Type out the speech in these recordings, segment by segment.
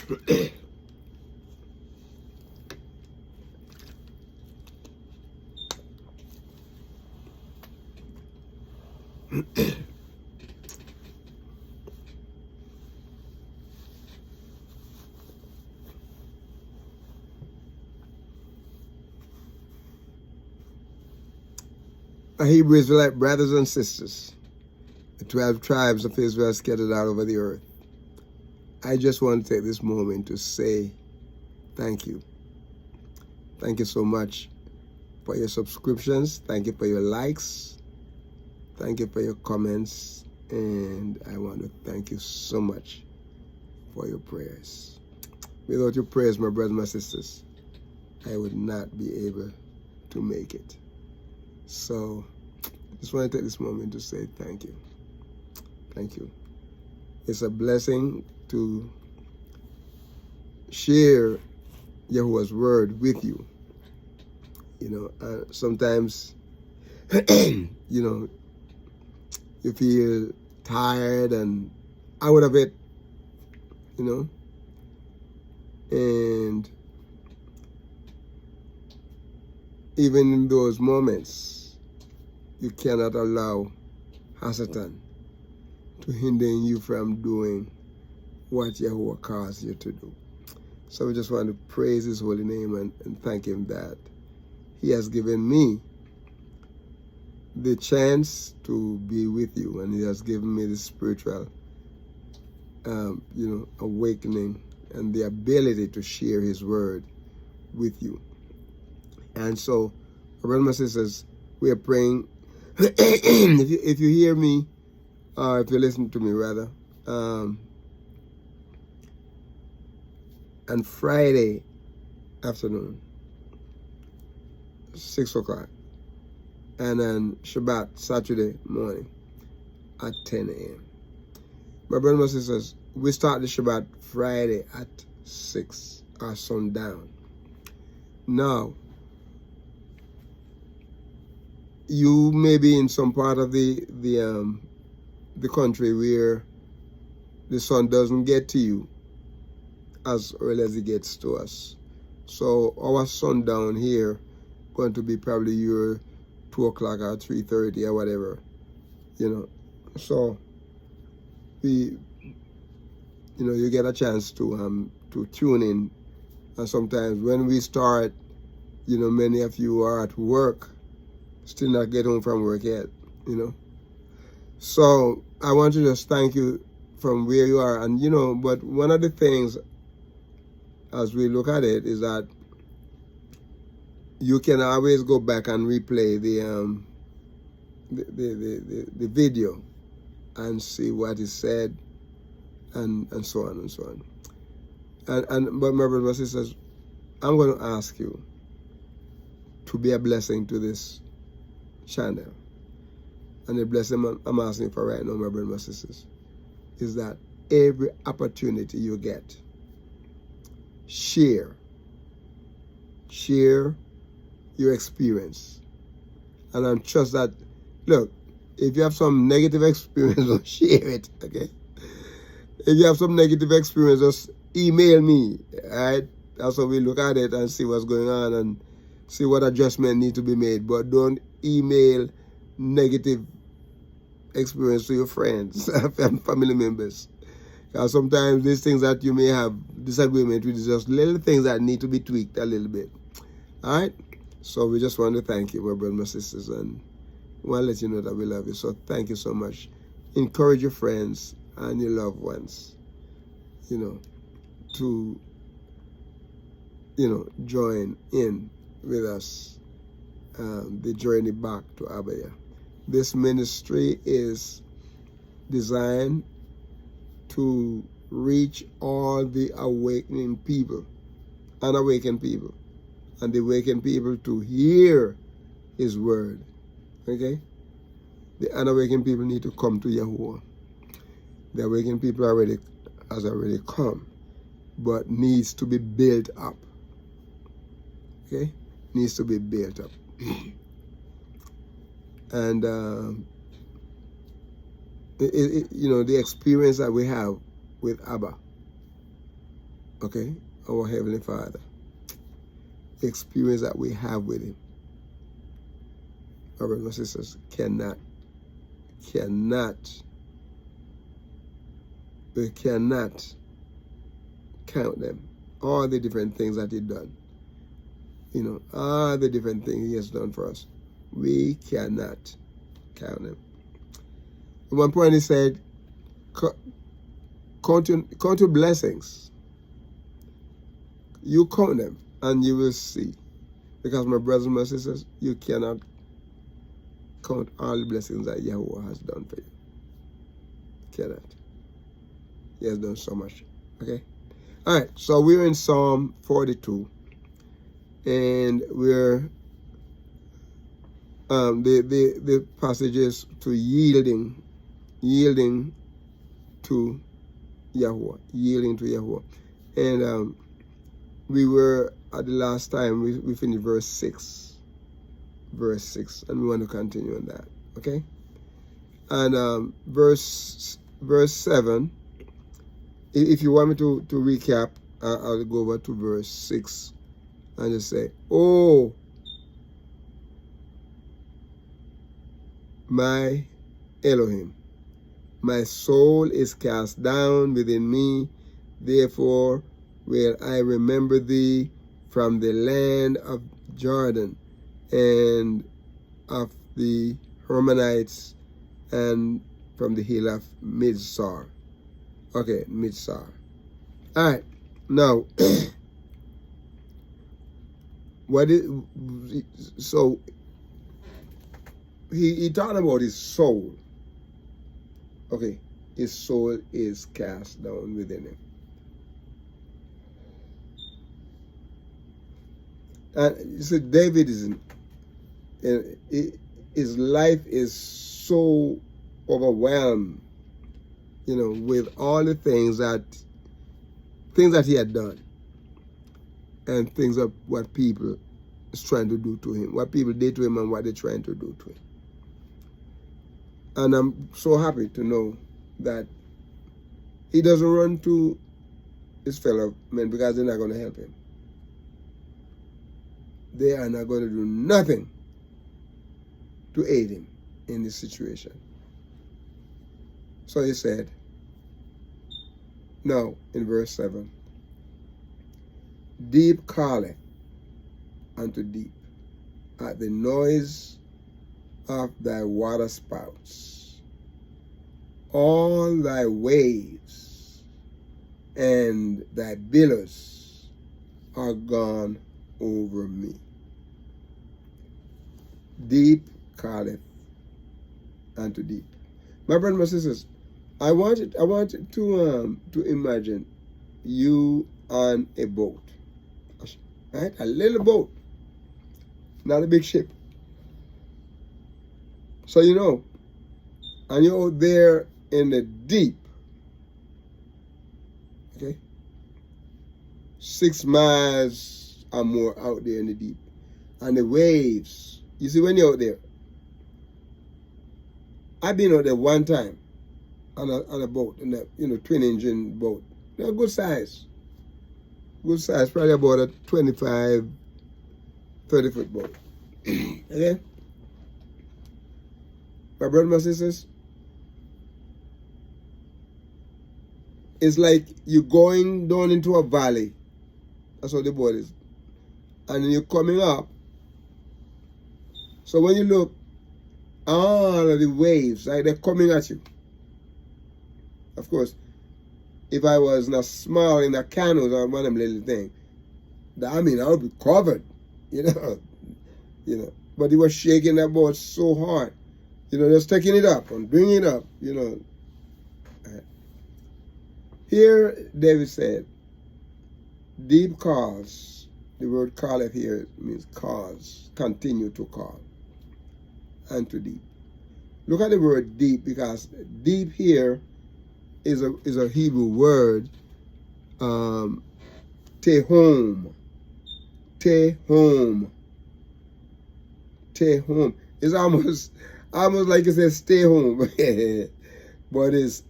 Our Hebrew Israelite brothers and sisters, the 12 tribes of Israel scattered all over the earth, I just want to take this moment to say thank you. Thank you so much for your subscriptions. Thank you for your likes. Thank you for your comments. And I want to thank you so much for your prayers. Without your prayers, my brothers and my sisters, I would not be able to make it. So I just want to take this moment to say thank you. Thank you. It's a blessing to share Yahuwah's word with you. You know, sometimes, you know, you feel tired and out of it, you know, and even in those moments, you cannot allow Hasatan to hinder you from doing what Yahuwah calls you to do. So we just want to praise his holy name and thank him that he has given me the chance to be with you, and he has given me the spiritual you know, awakening and the ability to share his word with you. And so, brothers and sisters, we are praying. if you hear me, or if you listen to me rather, on Friday afternoon, 6 o'clock, and on Shabbat, Saturday morning at 10 a.m. My brothers and sisters, we start the Shabbat Friday at 6 or sundown. Now, you may be in some part of the country where the sun doesn't get to you as early as it gets to us. So our sundown here going to be probably your 2 o'clock or 3:30 or whatever, you know. So we, you know, you get a chance to tune in. And sometimes when we start, you know, many of you are at work, still not get home from work yet, you know. So I want to just thank you from where you are. And, you know, but one of the things as we look at it is that you can always go back and replay the video and see what is said and so on and so on. But my brothers and sisters, I'm going to ask you to be a blessing to this channel. And the blessing I'm asking for right now, my brothers and sisters, is that every opportunity you get, share your experience. And I'm trust that, look, if you have some negative experience, don't share it, okay? If you have some negative experience, just email me, all right? That's how we look at it and see what's going on and see what adjustment need to be made. But don't email negative experience to your friends and family members. Because sometimes these things that you may have disagreement with is just little things that need to be tweaked a little bit. All right? So we just want to thank you, my brothers and my sisters, and we want to let you know that we love you. So thank you so much. Encourage your friends and your loved ones, you know, to, you know, join in with us the journey back to Abaya. This ministry is designed to reach all the awakening people, unawakened people, and the awakened people to hear his word. Okay? The unawakened people need to come to Yahuwah. The awakened people has already come, but needs to be built up. Okay? Needs to be built up. And you know, the experience that we have with Abba okay, our Heavenly Father, the experience that we have with Him, our brothers and sisters, we cannot count them. All the different things that He done. You know, all the different things He has done for us. We cannot count them. At one point He said, count your blessings. You count them and you will see. Because my brothers and my sisters, you cannot count all the blessings that Yahuwah has done for you. Cannot. He has done so much. Okay? Alright, so we're in Psalm 42. And we're the passages to yielding to Yahuwah. And we were at the last time we finished verse 6, and we want to continue on that. Okay, and verse 7. If you want me to recap, I'll go over to verse 6 and just say, "Oh, my Elohim, my soul is cast down within me, therefore will I remember thee from the land of Jordan and of the Hermonites and from the hill of Midsar." Okay, Midsar. All right, now, so he talking about his soul. Okay, his soul is cast down within him. And you see, David is his life is so overwhelmed, you know, with all the things that he had done, and things of what people is trying to do to him, what people did to him, and what they're trying to do to him. And I'm so happy to know that he doesn't run to his fellow men because they're not going to help him. They are not going to do nothing to aid him in this situation. So he said, now in verse 7, "Deep calleth unto deep at the noise of thy water spouts. All thy waves and thy billows are gone over me." Deep calleth unto deep. My brothers and my sisters, I want you to imagine you on a boat, right? A little boat, not a big ship. So you know, and you're out there in the deep, okay? 6 miles or more out there in the deep. And the waves, you see when you're out there, I've been out there one time on a boat, in a, you know, twin engine boat. They're good size. Good size, probably about a 25, 30-foot boat. Okay? My brothers and sisters, it's like you're going down into a valley. That's what the boat is. And then you're coming up. So when you look, all of the waves, like they're coming at you. Of course, if I was not small in a canoe or one of them little thing, I mean, I would be covered, you know. But he was shaking that boat so hard, you know, just taking it up and bringing it up, you know. Here, David said, deep calls. The word calleth here means cause, continue to call, and to deep. Look at the word deep, because deep here is a Hebrew word, tehom. Tehom. Tehom. It's almost like it says stay home, but it's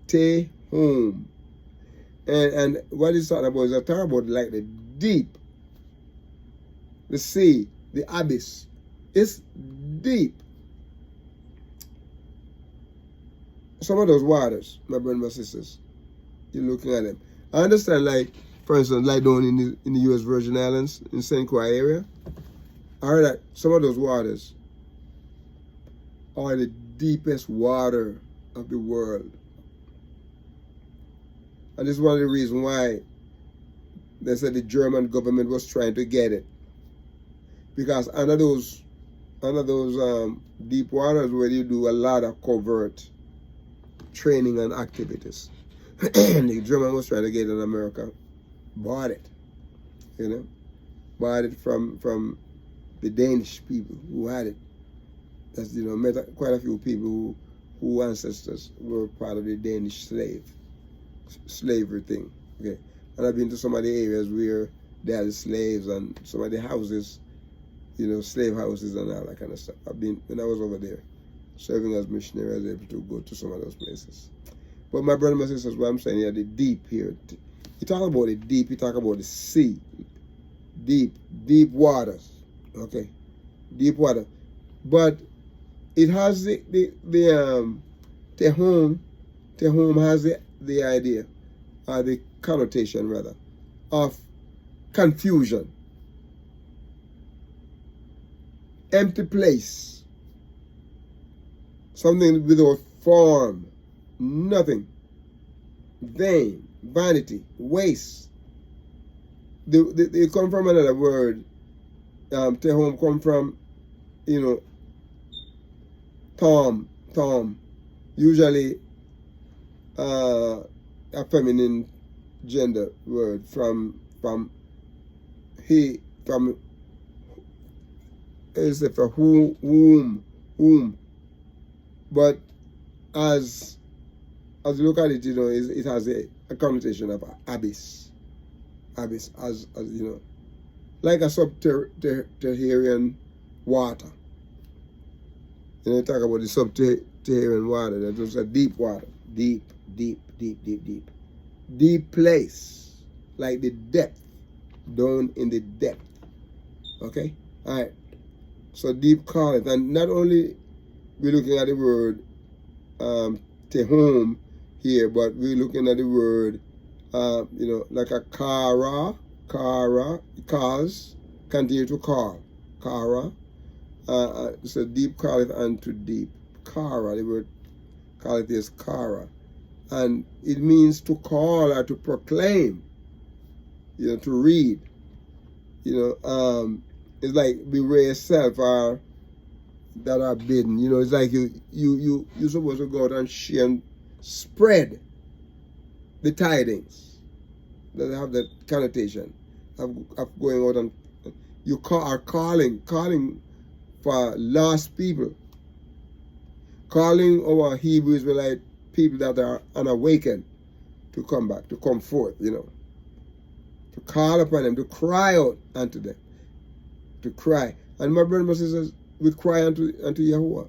tehom. And what he's talking about is talking about like the deep, the sea, the abyss. It's deep. Some of those waters, my brothers and my sisters, you're looking at them. I understand, like, for instance, like down in the U.S. Virgin Islands, in St. Croix area, I heard that some of those waters are the deepest water of the world. And this is one of the reasons why they said the German government was trying to get it. Because under those deep waters where you do a lot of covert training and activities. The German was trying to get it in America. Bought it. You know? Bought it from the Danish people who had it. That's, you know, met quite a few people who ancestors were part of the Danish slavery thing. Okay. And I've been to some of the areas where there are slaves and some of the houses, you know, slave houses and all that kind of stuff. I've been, when I was over there serving as missionary, I was able to go to some of those places. But my brothers and my sisters, what I'm saying here, the deep here, you talk about the deep, you talk about the sea, deep waters, okay, deep water. But it has Tehom has the idea, or the connotation rather, of confusion, empty place, something without form, nothing, vain, vanity, waste. They come from another word. Tehom come from, you know, Tom, usually a feminine gender word from is it for whom, but as you look at it, you know, it has a connotation of abyss, as you know, like a subterranean water. You know, talk about the subterranean water. That was a deep water, deep place, like the depth, down in the depth. Okay, all right. So deep calleth, and not only we're looking at the word Tehom here, but we're looking at the word, you know, like a kara, cause, continue to call, kara. So deep calleth unto deep. Kara, the word calleth is kara. And it means to call or to proclaim, you know, to read. You know, it's like beware self or that are bidden. You know, it's like you're supposed to go out and share and spread the tidings that have that connotation of going out and you are calling for lost people, calling our Hebrew Israelite people that are unawakened to come back, to come forth, you know, to call upon them, to cry out unto them, to cry. And my brothers and my sisters, we cry unto YAHUAH,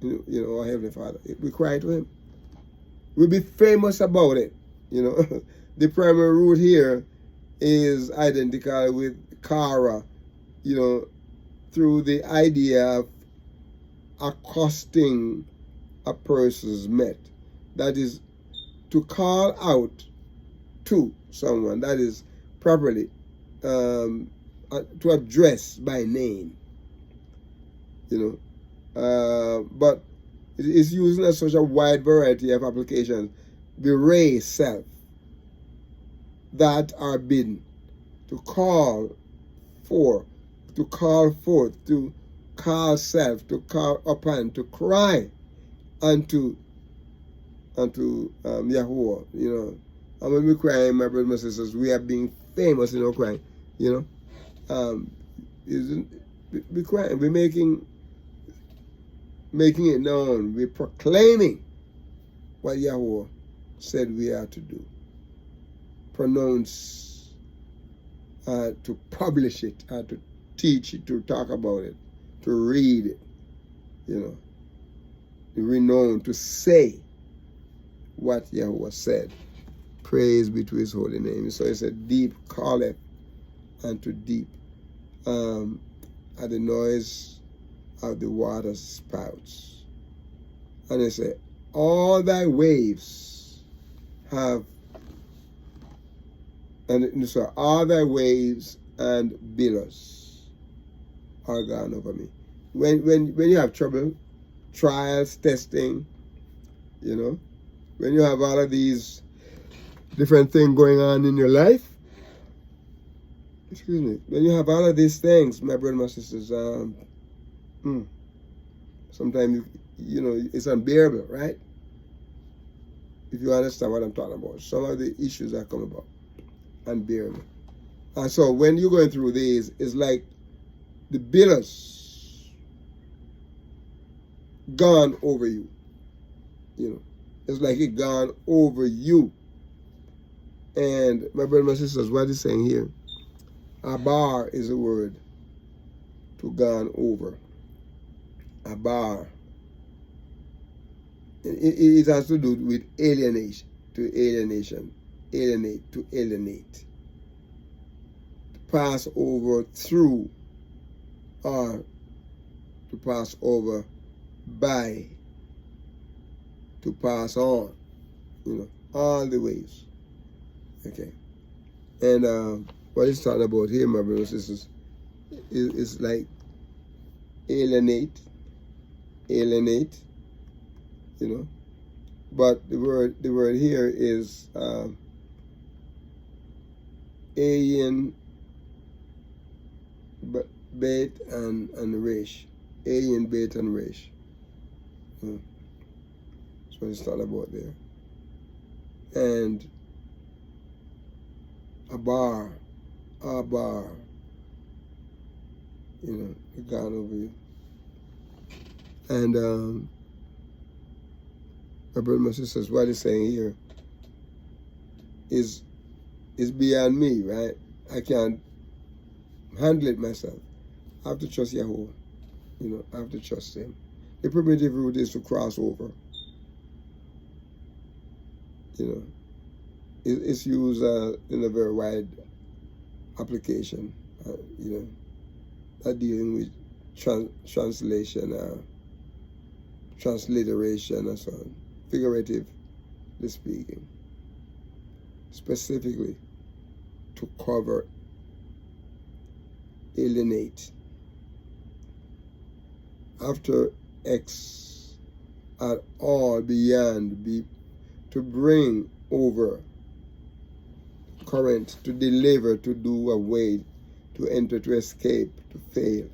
you know, our Heavenly Father. We cry to Him. We'll be famous about it, you know. The primary root here is identical with Kara, you know, through the idea of accosting a person's met. That is to call out to someone, that is properly to address by name, you know. But it is used in such a wide variety of applications. Bewray self, that are bidden, to call forth, to call self, to call upon, to cry unto YAHUAH, you know. And when we cry, my brothers and sisters, we are being famous in our crying, you know. We crying, we're making it known, we're proclaiming what YAHUAH said we are to do. Pronounce, to publish it, to teach it, to talk about it, to read it, you know, to renown, to say what YAHUAH said Praise be to his holy name. So it said, deep calleth unto deep, at the noise of the water spouts. And it said, all thy waves have, and so all thy waves and billows are gone over me. When you have trouble, trials, testing, you know, when you have all of these different things going on in your life, excuse me, when you have all of these things, my brothers and my sisters, sometimes, you know, it's unbearable, right? If you understand what I'm talking about. Some of the issues that come about, unbearable. And so when you're going through these, it's like the billows gone over you. You know, it's like it gone over you. And my brothers and my sisters, what he's saying here, abar is a word to gone over. Abar. It has to do with alienation, alienate, to alienate. To pass over through, or to pass over by, to pass on, you know, all the ways. Okay. And what he's talking about here, my brothers and sisters, is like alienate, you know. But the word here is alien, bait and resh. Alien, bait and resh. That's what he's talking about there. And abar, you know, gone over you. And my brother and my sisters, what he's saying here is beyond me, right? I can't handle it myself. I have to trust YAHUAH. You know, I have to trust him. The primitive route is to cross over. You know, it's used in a very wide application. You know, not dealing with translation, transliteration, and so on. Figuratively speaking, specifically to cover, alienate. After X, at all, beyond, to bring over, current, to deliver, to do away, to enter, to escape, to fail.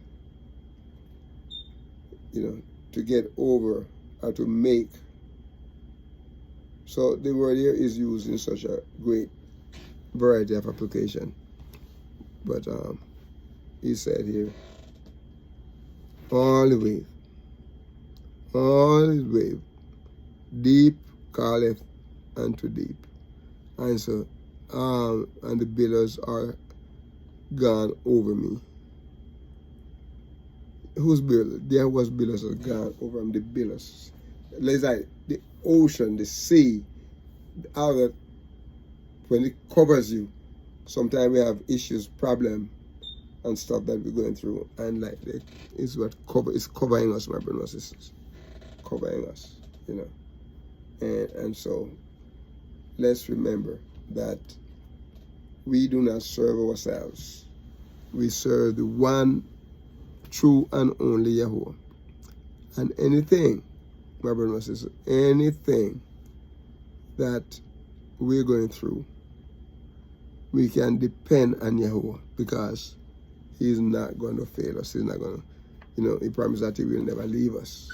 You know, to get over, or to make. So the word here is used in such a great variety of application. But he said here, all the way, deep calleth unto deep. And so, and the billows are gone over me. Whose billows? There was billows are gone over him, the billows. It's like the ocean, the sea, out of, when it covers you, sometimes we have issues, problem, and stuff that we're going through, and like that is what is covering us, my brothers and sisters, covering us, you know. And so let's remember that we do not serve ourselves. We serve the one true and only YAHUAH. And anything, my brothers and sisters, anything that we're going through, we can depend on YAHUAH, because he's not going to fail us. He's not going to, you know, he promised that he will never leave us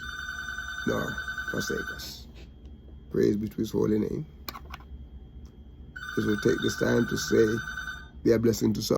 nor forsake us. Praise be to his holy name. Just will take this time to say, be a blessing to some.